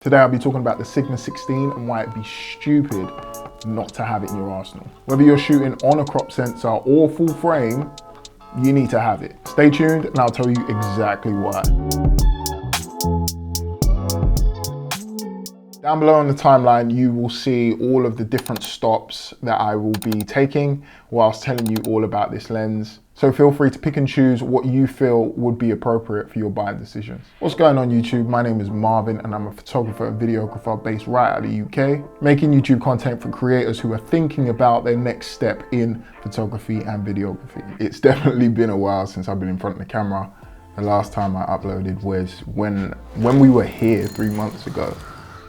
Today I'll be talking about the Sigma 16 and why it'd be stupid not to have it in your arsenal. Whether you're shooting on a crop sensor or full frame, you need to have it. Stay tuned and I'll tell you exactly why. Down below on the timeline, you will see all of the different stops that I will be taking whilst telling you all about this lens. So feel free to pick and choose what you feel would be appropriate for your buying decisions. What's going on YouTube? My name is Marvin and I'm a photographer and videographer based right out of the UK, making YouTube content for creators who are thinking about their next step in photography and videography. It's definitely been a while since I've been in front of the camera. The last time I uploaded was when we were here 3 months ago.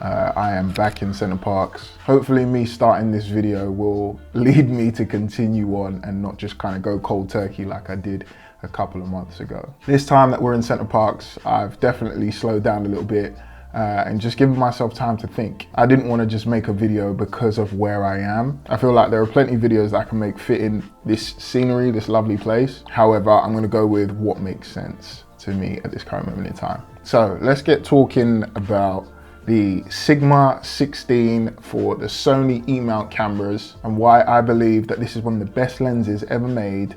I am back in Center Parcs. Hopefully me starting this video will lead me to continue on and not just kind of go cold turkey like I did a couple of months ago. This time that we're in Center Parcs, I've definitely slowed down a little bit and just given myself time to think. I didn't want to just make a video because of where I am. I feel like there are plenty of videos that I can make fit in this scenery, this lovely place. However, I'm going to go with what makes sense to me at this current moment in time. So let's get talking about the Sigma 16 for the Sony E mount cameras and why I believe that this is one of the best lenses ever made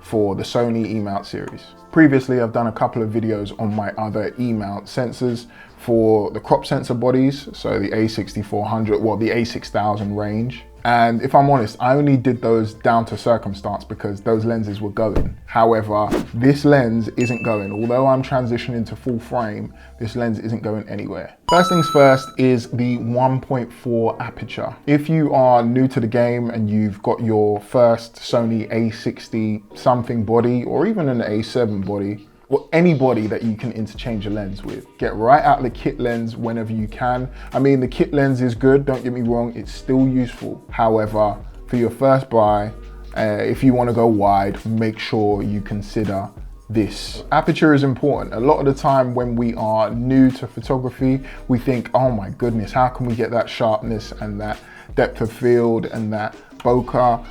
for the Sony E mount series. Previously, I've done a couple of videos on my other E mount sensors for the crop sensor bodies, so the A6400, well, the A6000 range. And if I'm honest, I only did those down to circumstance because those lenses were going. However, this lens isn't going. Although I'm transitioning to full frame, this lens isn't going anywhere. First things first is the 1.4 aperture. If you are new to the game and you've got your first Sony A60 something body or even an A7 body, or any body that you can interchange a lens with, get right out of the kit lens whenever you can. I mean, the kit lens is good, don't get me wrong, it's still useful. However, for your first buy, if you want to go wide, make sure you consider this. Aperture is important. A lot of the time when we are new to photography, we think, oh my goodness, how can we get that sharpness and that depth of field and that bokeh?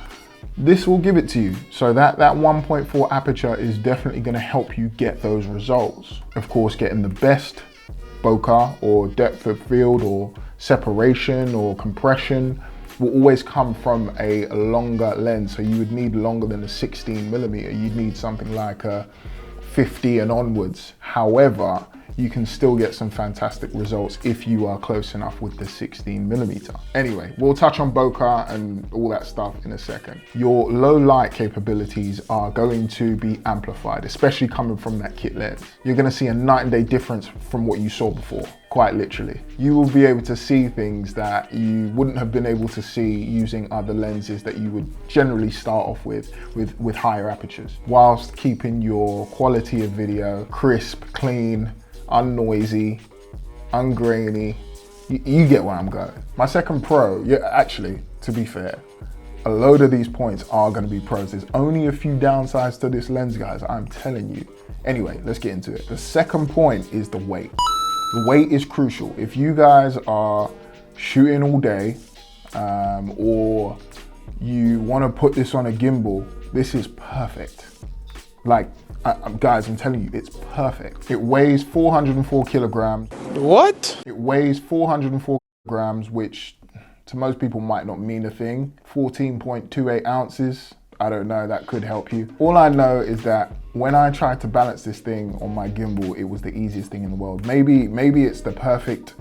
This will give it to you. So that 1.4 aperture is definitely going to help you get those results. Of course, getting the best bokeh or depth of field or separation or compression will always come from a longer lens. So you would need longer than a 16mm. You'd need something like a 50 and onwards. However, you can still get some fantastic results if you are close enough with the 16mm. Anyway, we'll touch on bokeh and all that stuff in a second. Your low light capabilities are going to be amplified, especially coming from that kit lens. You're gonna see a night and day difference from what you saw before, quite literally. You will be able to see things that you wouldn't have been able to see using other lenses that you would generally start off with higher apertures, whilst keeping your quality of video crisp, clean, unnoisy, ungrainy. You get where I'm going. My second pro, yeah, actually, to be fair, a load of these points are going to be pros. There's only a few downsides to this lens, guys, I'm telling you. Anyway, let's get into it. The second point is the weight. The weight is crucial. If you guys are shooting all day or you want to put this on a gimbal, this is perfect. Like, guys, I'm telling you, it's perfect. It weighs 404 kilograms. What? It weighs 404 grams, which to most people might not mean a thing. 14.28 ounces. I don't know, that could help you. All I know is that when I tried to balance this thing on my gimbal, it was the easiest thing in the world. Maybe it's the perfect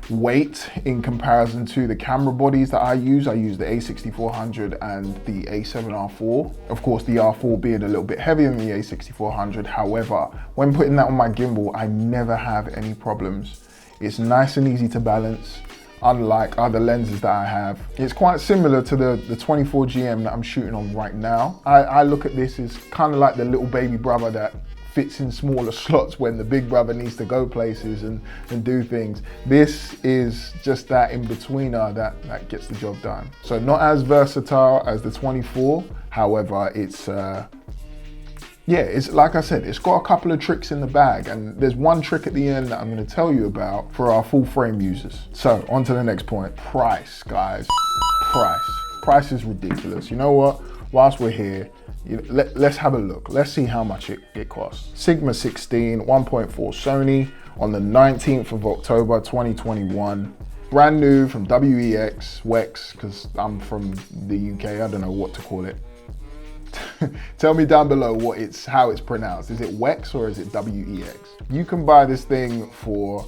weight in comparison to the camera bodies that I use. I use the A6400 and the A7R4. Of course, the R4 being a little bit heavier than the A6400. However, when putting that on my gimbal, I never have any problems. It's nice and easy to balance, unlike other lenses that I have. It's quite similar to the 24 GM that I'm shooting on right now. I look at this as kind of like the little baby brother that fits in smaller slots when the big brother needs to go places and do things. This is just that in-betweener that gets the job done. So not as versatile as the 24, however, it's like I said, it's got a couple of tricks in the bag, and there's one trick at the end that I'm gonna tell you about for our full frame users. So on to the next point, price, guys, price. Price is ridiculous. You know what, whilst we're here, let's have a look. Let's see how much it costs. Sigma 16, 1.4 Sony, on the 19th of October 2021. Brand new from WEX, because I'm from the UK, I don't know what to call it. Tell me down below how it's pronounced. Is it Wex or is it WEX? You can buy this thing for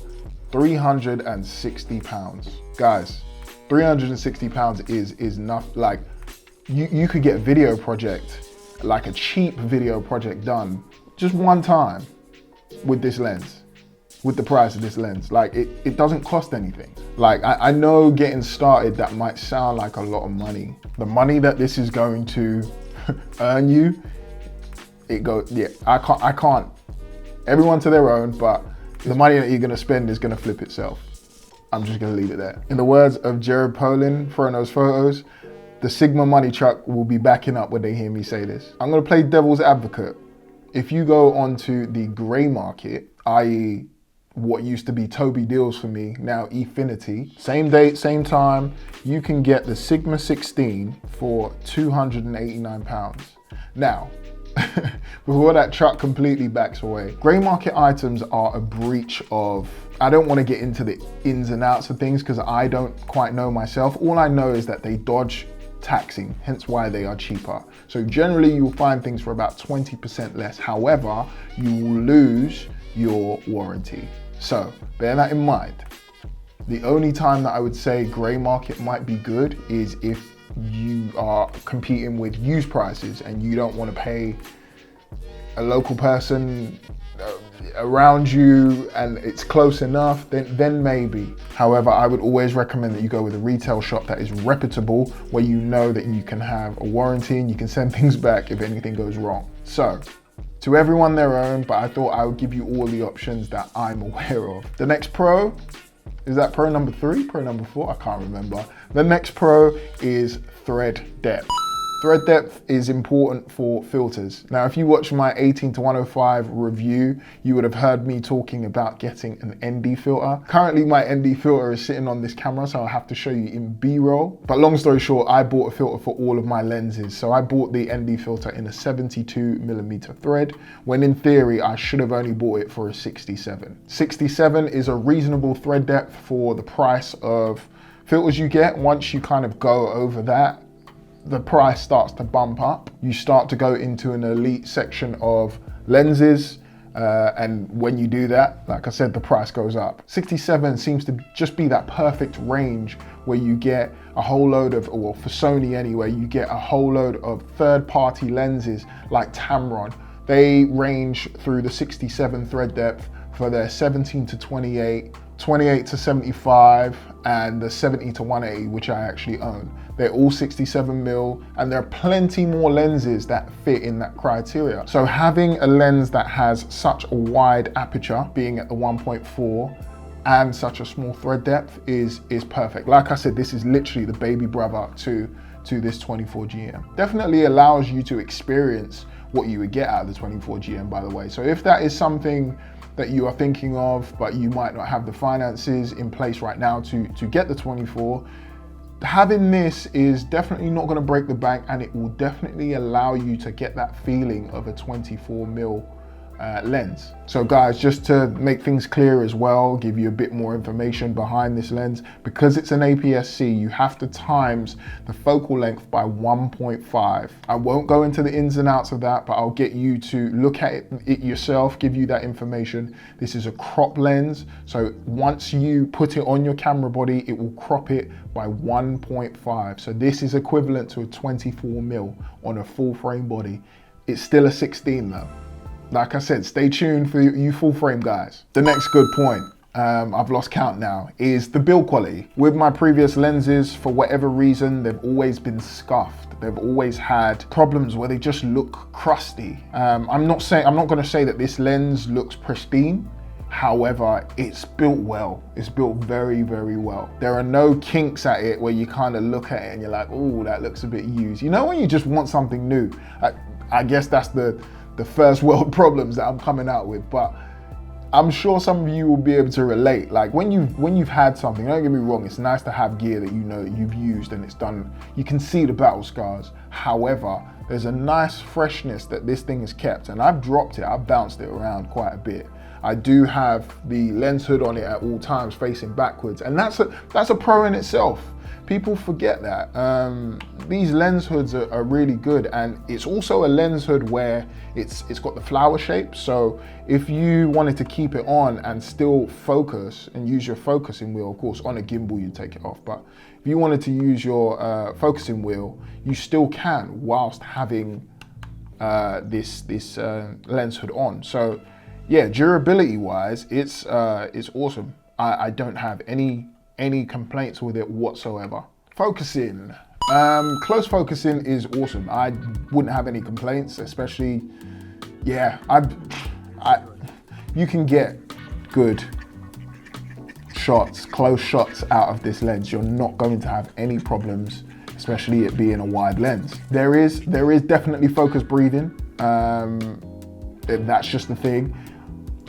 £360. Guys, £360 is enough. Like, you could get a video project, like a cheap video project done just one time with this lens, with the price of this lens. Like, it doesn't cost anything. Like, I know getting started, that might sound like a lot of money. The money that this is going to earn you, I can't, everyone to their own, but the money that you're gonna spend is gonna flip itself. I'm just gonna leave it there. In the words of Jared Polin, Those Photos, the Sigma money truck will be backing up when they hear me say this. I'm gonna play devil's advocate. If you go onto the gray market, i.e. what used to be Toby Deals for me, now Efinity, same date, same time, you can get the Sigma 16 for £289. Now, before that truck completely backs away, gray market items are a breach of, I don't want to get into the ins and outs of things because I don't quite know myself. All I know is that they dodge taxing, hence why they are cheaper. So generally you'll find things for about 20% less. However, you will lose your warranty. So bear that in mind. The only time that I would say gray market might be good is if you are competing with used prices and you don't want to pay a local person around you and it's close enough, then maybe. However, I would always recommend that you go with a retail shop that is reputable, where you know that you can have a warranty and you can send things back if anything goes wrong. So, to everyone their own, but I thought I would give you all the options that I'm aware of. The next pro, is that pro number 3, pro number 4? I can't remember. The next pro is thread depth. Thread depth is important for filters. Now, if you watch my 18-105 review, you would have heard me talking about getting an ND filter. Currently, my ND filter is sitting on this camera, so I'll have to show you in B-roll. But long story short, I bought a filter for all of my lenses. So I bought the ND filter in a 72mm thread, when in theory, I should have only bought it for a 67. 67 is a reasonable thread depth for the price of filters you get. Once you kind of go over that, the price starts to bump up. You start to go into an elite section of lenses, and when you do that, like I said, the price goes up. 67 seems to just be that perfect range where you get a whole load of, or for Sony anyway, you get a whole load of third-party lenses like Tamron. They range through the 67 thread depth for their 17 to 28, 28 to 75, and the 70 to 180, which I actually own. They're all 67mm, and there are plenty more lenses that fit in that criteria. So having a lens that has such a wide aperture, being at the 1.4, and such a small thread depth is perfect. Like I said, this is literally the baby brother to this 24GM. Definitely allows you to experience what you would get out of the 24GM, by the way. So if that is something that you are thinking of, but you might not have the finances in place right now to get the 24, having this is definitely not going to break the bank, and it will definitely allow you to get that feeling of a 24mm lens. So guys, just to make things clear as well, give you a bit more information behind this lens, because it's an APS-C, you have to times the focal length by 1.5. I won't go into the ins and outs of that, but I'll get you to look at it yourself, give you that information. This is a crop lens, so once you put it on your camera body, it will crop it by 1.5. So this is equivalent to a 24mm on a full frame body. It's still a 16 though. Like I said, stay tuned for you full frame guys. The next good point, I've lost count now, is the build quality. With my previous lenses, for whatever reason, they've always been scuffed. They've always had problems where they just look crusty. I'm not gonna say that this lens looks pristine. However, it's built well. It's built very, very well. There are no kinks at it where you kind of look at it and you're like, oh, that looks a bit used. You know when you just want something new? I guess that's the first world problems that I'm coming out with, but I'm sure some of you will be able to relate. Like when you've had something, don't get me wrong, it's nice to have gear that you know that you've used and it's done, you can see the battle scars. However, there's a nice freshness that this thing has kept, and I've dropped it, I've bounced it around quite a bit. I do have the lens hood on it at all times facing backwards, and that's a pro in itself. People forget that. These lens hoods are really good, and it's also a lens hood where it's got the flower shape. So if you wanted to keep it on and still focus and use your focusing wheel, of course on a gimbal you take it off, but if you wanted to use your focusing wheel, you still can whilst having this lens hood on. So yeah, durability wise, it's awesome. I don't have any complaints with it whatsoever. Focusing, close focusing is awesome. I wouldn't have any complaints, especially, yeah, you can get good shots, close shots out of this lens. You're not going to have any problems, especially it being a wide lens. There is definitely focus breathing. That's just the thing.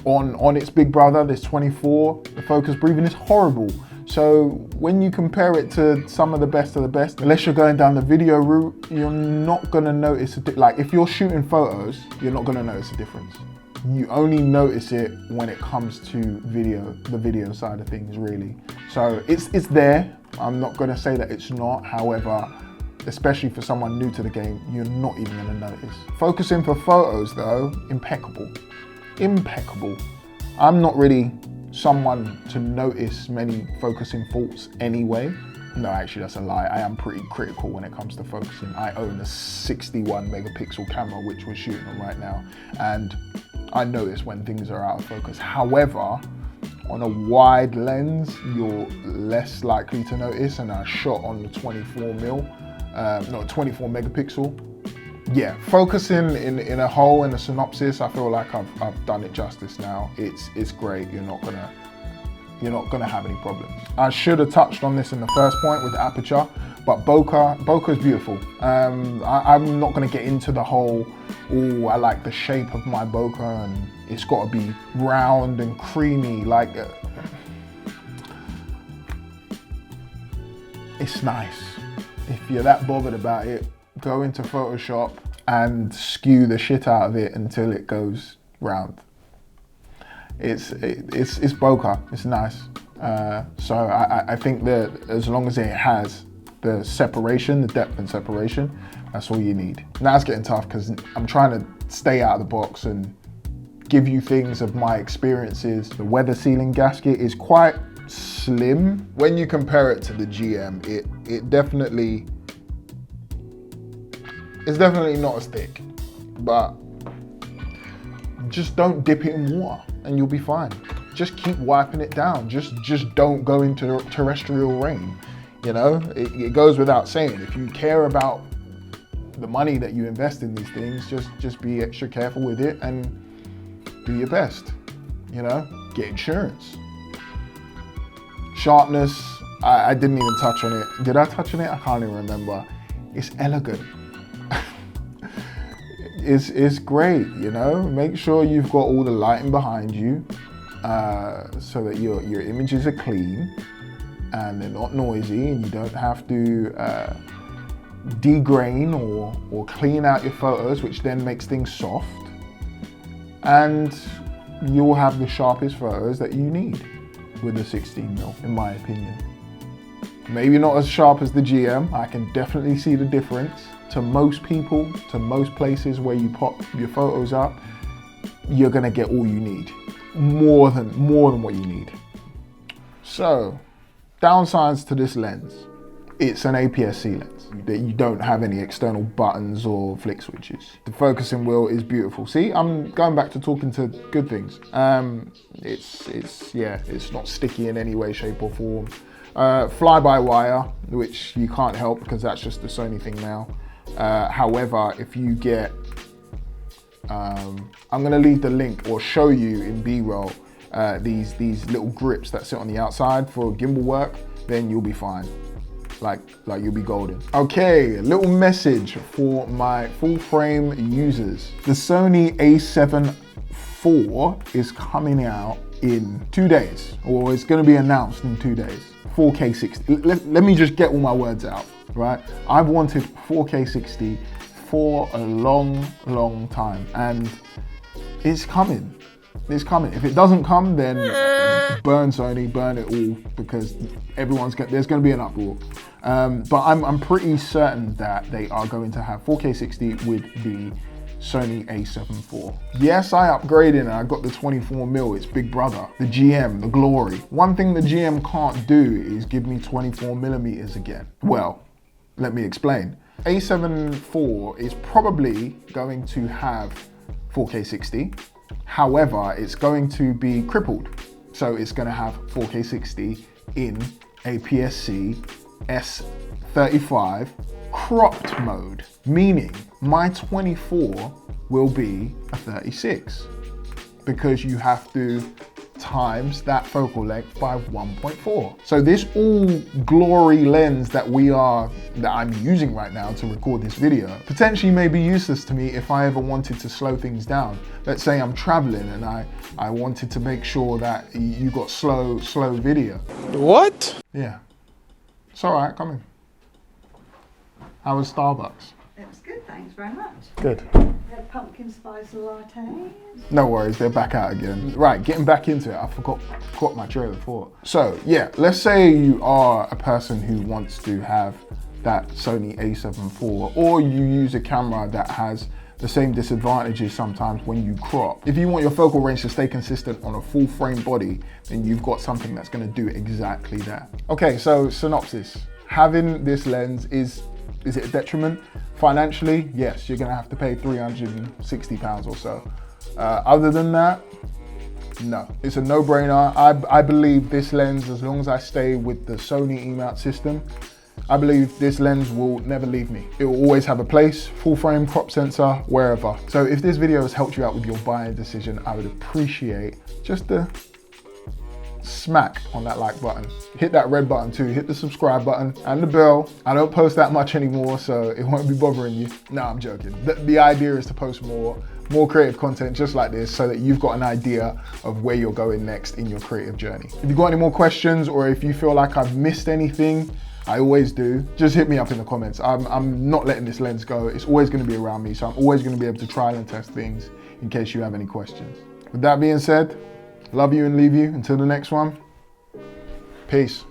On its big brother, this 24, the focus breathing is horrible. So when you compare it to some of the best, unless you're going down the video route, you're not gonna notice like if you're shooting photos, you're not gonna notice a difference. You only notice it when it comes to video, the video side of things, really. So it's there. I'm not gonna say that it's not. However, especially for someone new to the game, you're not even gonna notice. Focusing for photos though, impeccable. Impeccable. I'm not really someone to notice many focusing faults anyway. No, actually that's a lie. I am pretty critical when it comes to focusing. I own a 61 megapixel camera, which we're shooting on right now, and I notice when things are out of focus. However, on a wide lens, you're less likely to notice, and I shot on the 24 megapixel. Yeah, focusing in a whole, in a synopsis, I feel like I've done it justice now. It's great. You're not gonna have any problems. I should have touched on this in the first point with Aperture, but Bokeh is beautiful. I'm not gonna get into the whole, oh, I like the shape of my Bokeh and it's got to be round and creamy. Like, it's nice. If you're that bothered about it, go into Photoshop and skew the shit out of it until it goes round. It's Bokeh, it's nice. So I think that as long as it has the separation, the depth and separation, that's all you need. Now it's getting tough because I'm trying to stay out of the box and give you things of my experiences. The weather sealing gasket is quite slim. When you compare it to the GM, it's definitely not as thick, but just don't dip it in water and you'll be fine. Just keep wiping it down. Just don't go into terrestrial rain. You know, it goes without saying. If you care about the money that you invest in these things, just be extra careful with it and do your best. You know, get insurance. Sharpness, I didn't even touch on it. Did I touch on it? I can't even remember. It's elegant. It's great, you know. Make sure you've got all the lighting behind you so that your images are clean and they're not noisy, and you don't have to degrain or clean out your photos, which then makes things soft. And you'll have the sharpest photos that you need with a 16mm, in my opinion. Maybe not as sharp as the GM. I can definitely see the difference. To most people, to most places where you pop your photos up, you're gonna get all you need. More than what you need. So, downsides to this lens. It's an APS-C lens. That you don't have any external buttons or flick switches. The focusing wheel is beautiful. See, I'm going back to talking to good things. It's not sticky in any way, shape or form. Fly-by-wire, which you can't help because that's just the Sony thing now. However, if you get, I'm gonna leave the link or show you in B-roll these little grips that sit on the outside for gimbal work, then you'll be fine. Like you'll be golden. Okay, a little message for my full frame users. The Sony A7 IV is coming out in 2 days, or it's gonna be announced in 2 days. 4K 60. Let me just get all my words out, right? I've wanted 4K 60 for a long time, and it's coming. It's coming. If it doesn't come, then burn Sony, burn it all, because there's going to be an uproar. But I'm pretty certain that they are going to have 4K 60 with the Sony A7 IV. Yes, I upgraded and I got the 24mm, it's big brother, the GM, the glory. One thing the GM can't do is give me 24mm again. Well, let me explain. A7 IV is probably going to have 4K 60. However, it's going to be crippled. So it's going to have 4K 60 in APS-C S35 cropped mode, meaning my 24 will be a 36 because you have to times that focal length by 1.4. So this all glory lens that I'm using right now to record this video potentially may be useless to me if I ever wanted to slow things down. Let's say I'm traveling and I wanted to make sure that you got slow video. What? Yeah. It's all right, come in. How was Starbucks? It was good, thanks very much. Good. We had pumpkin spice lattes. No worries, they're back out again. Right, getting back into it, I forgot my trail of thought. So yeah, let's say you are a person who wants to have that Sony A7 IV, or you use a camera that has the same disadvantages sometimes when you crop. If you want your focal range to stay consistent on a full frame body, then you've got something that's gonna do exactly that. Okay, so synopsis. Having this lens is it a detriment? Financially, yes, you're gonna have to pay £360 or so. Other than that, no. It's a no-brainer. I believe this lens, as long as I stay with the Sony E mount system, I believe this lens will never leave me. It will always have a place, full frame, crop sensor, wherever. So if this video has helped you out with your buying decision, I would appreciate just a smack on that like button. Hit that red button too, hit the subscribe button and the bell. I don't post that much anymore, so it won't be bothering you. No, I'm joking. The idea is to post more creative content just like this so that you've got an idea of where you're going next in your creative journey. If you've got any more questions or if you feel like I've missed anything, I always do, just hit me up in the comments. I'm not letting this lens go. It's always gonna be around me, so I'm always gonna be able to trial and test things in case you have any questions. With that being said, love you and leave you until the next one. Peace.